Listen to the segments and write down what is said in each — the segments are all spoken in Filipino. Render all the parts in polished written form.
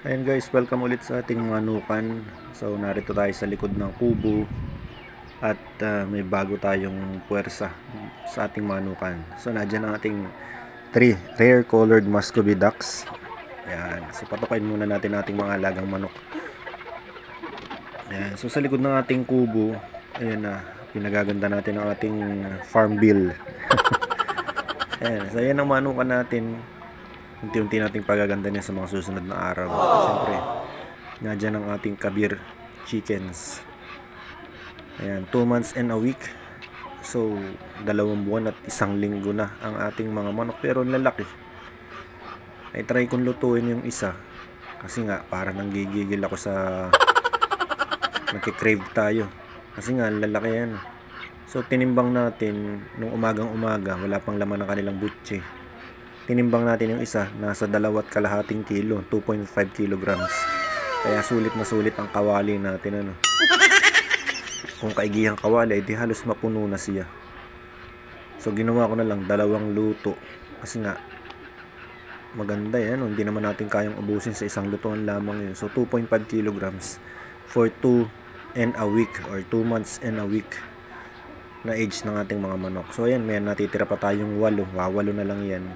Ayan guys, welcome ulit sa ating manukan. So narito tayo sa likod ng kubo at may bago tayong puwersa sa ating manukan. So nandiyan ang ating 3 rare colored Muscovy ducks. Ayan, so patukain muna natin ating mga alagang manok. Ayan, so sa likod ng ating kubo, ayan na, pinagaganda natin ang ating farm bill. Ayan, so ayan ang manukan natin. Unti-unti nating pagaganda niya sa mga susunod na araw. Siyempre, nandiyan ang ating kabir chickens. Ayan, 2 months and a week. So, 2 buwan at 1 linggo na ang ating mga manok. Pero lalaki. Ay try kong lutuin yung isa. Kasi nga, parang nanggigigil ako sa nagkikrave tayo. Kasi nga, lalaki yan. So, tinimbang natin nung umagang-umaga. Wala pang laman ng kanilang butche. Tinimbang natin yung isa, nasa 2.5 kilo, 2.5 kilograms. Kaya sulit na sulit ang kawali natin, ano. Kung kaigihang kawali, di halos mapuno na siya. So ginawa ko na lang 2 luto. Kasi nga, maganda yan, hindi naman natin kayang ubusin sa isang lutuan lamang yun. So 2.5 kilograms for 2 and a week or 2 months and a week na age ng ating mga manok. So ayan, may natitira pa tayong 8. Wawalo na lang yan.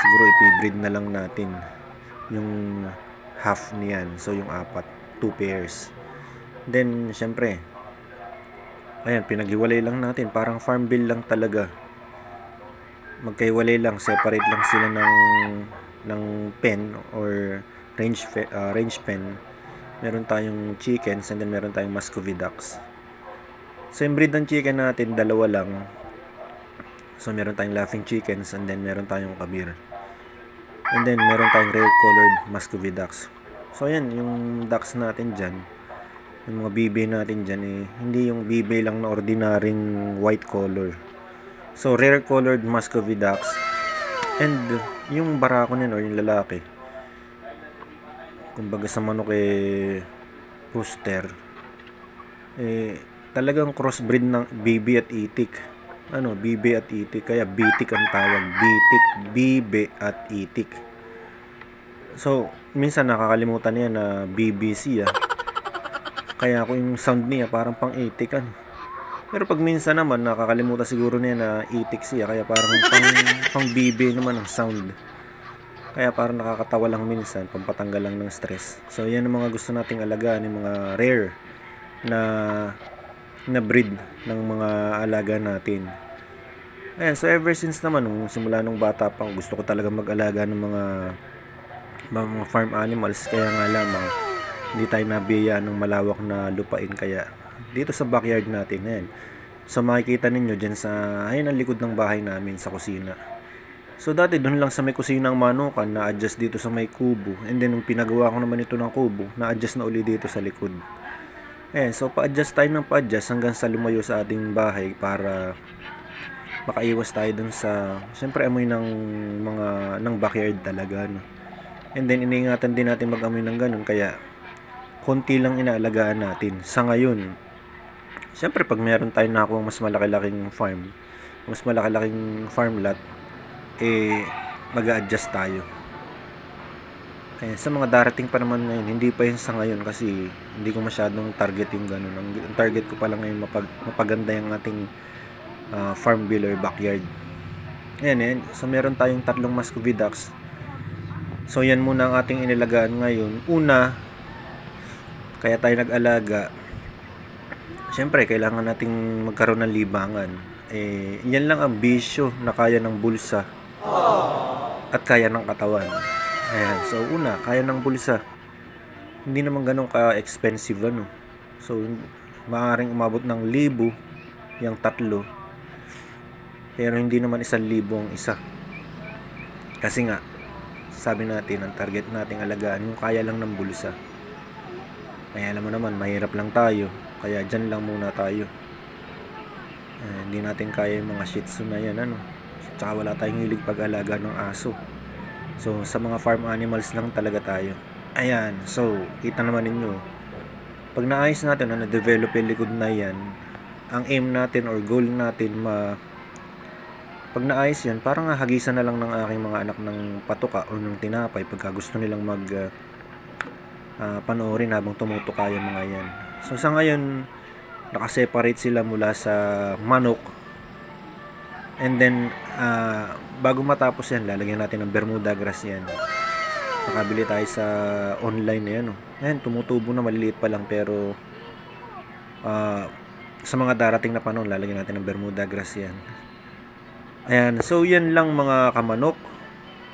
Siguro ipibreed na lang natin yung half niyan. So yung 2 pairs. Then syempre, ayan, pinaghiwalay lang natin. Parang farm bill lang talaga. Magkahiwalay lang, separate lang sila ng pen or range pen. Meron tayong chickens and then meron tayong Muscovy ducks. So yung breed ng chicken natin, 2 lang. So meron tayong laughing chickens and then meron tayong kabir. And then, meron tayong rare colored Muscovy ducks. So, ayan, yung ducks natin dyan, yung mga bibe natin dyan, hindi yung bibe lang na ordinaryong white color. So, rare colored Muscovy ducks. And, yung barako nila or yung lalaki, kumbaga sa manok rooster, talagang crossbreed ng bibe at itik. Bibe at itik. Kaya bitik ang tawag. Bitik, bibe at itik. So, minsan nakakalimutan niya na BBC Kaya ako yung sound niya parang pang itik kan. Pero pag minsan naman nakakalimutan siguro niya na itik siya. Kaya parang pang bibe naman ang sound. Kaya parang nakakatawa lang minsan. Pampatanggal lang ng stress. So, yan ang mga gusto nating alagaan. Yung mga rare na breed ng mga alaga natin. Ayan, so ever since naman nung simula nung bata pa gusto ko talaga mag-alaga ng mga farm animals, kaya nga lamang hindi tayo nabiyayaan ng malawak na lupain, kaya dito sa backyard natin yan. So makikita ninyo dyan sa ayun ang likod ng bahay namin sa kusina. So dati doon lang sa may kusina ang manukan, na-adjust dito sa may kubo, and then nung pinagawa ko naman ito ng kubo, na-adjust na uli dito sa likod. So pa-adjust tayo ng pa-adjust hanggang sa lumayo sa ating bahay para makaiwas tayo dun sa syempre amoy ng backyard talaga, no? And then iniingatan din natin mag-amoy ng ganun, kaya konti lang inaalagaan natin sa ngayon. Syempre pag meron tayong nakuha mas malaki-laking farm lot, mag-a-adjust tayo. Sa mga darating pa naman ngayon, hindi pa yun sa ngayon kasi hindi ko masyadong target yung ganun. Ang target ko pa lang ngayon mapaganda yung ating farm bill or backyard. Ayan. So meron tayong 3 Muscovy ducks. So yan muna ang ating inilagaan ngayon. Una, kaya tayo nag-alaga, syempre kailangan nating magkaroon ng libangan. Yan lang ang bisyo na kaya ng bulsa at kaya ng katawan. Ayan, so una, kaya ng bulsa. Hindi naman ganun ka-expensive, ano. So maaaring umabot ng 1,000 yung 3. Pero hindi naman 1,000 ang isa. Kasi nga, sabi natin, ang target nating alagaan yung kaya lang ng bulsa. Kaya alam mo naman, mahirap lang tayo. Kaya dyan lang muna tayo. Hindi natin kaya yung mga shih tzu na yan, ano. Tsaka wala tayong hilig pag-alaga ng aso. So, sa mga farm animals lang talaga tayo. Ayan, so, kita naman ninyo. Pag naayos natin, na-develop yung likod na yan, ang aim natin or goal natin, pag naayos yan, parang hagisan na lang ng aking mga anak ng patuka o ng tinapay pagka gusto nilang panoorin habang tumutuka yung mga yan. So sa ngayon, nakaseparate sila mula sa manok. And then, bago matapos yan, lalagyan natin ng Bermuda grass yan. Nakabili tayo sa online na yan. Ayan, tumutubo na, maliliit pa lang, pero sa mga darating na panahon, lalagyan natin ng Bermuda grass yan. Ayan, so yan lang mga kamanok.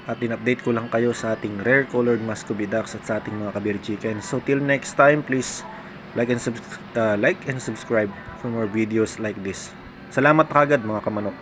At in-update ko lang kayo sa ating rare colored Muscovy ducks at sa ating mga kabir chicken. So till next time, please like and subscribe for more videos like this. Salamat kagad mga kamanok.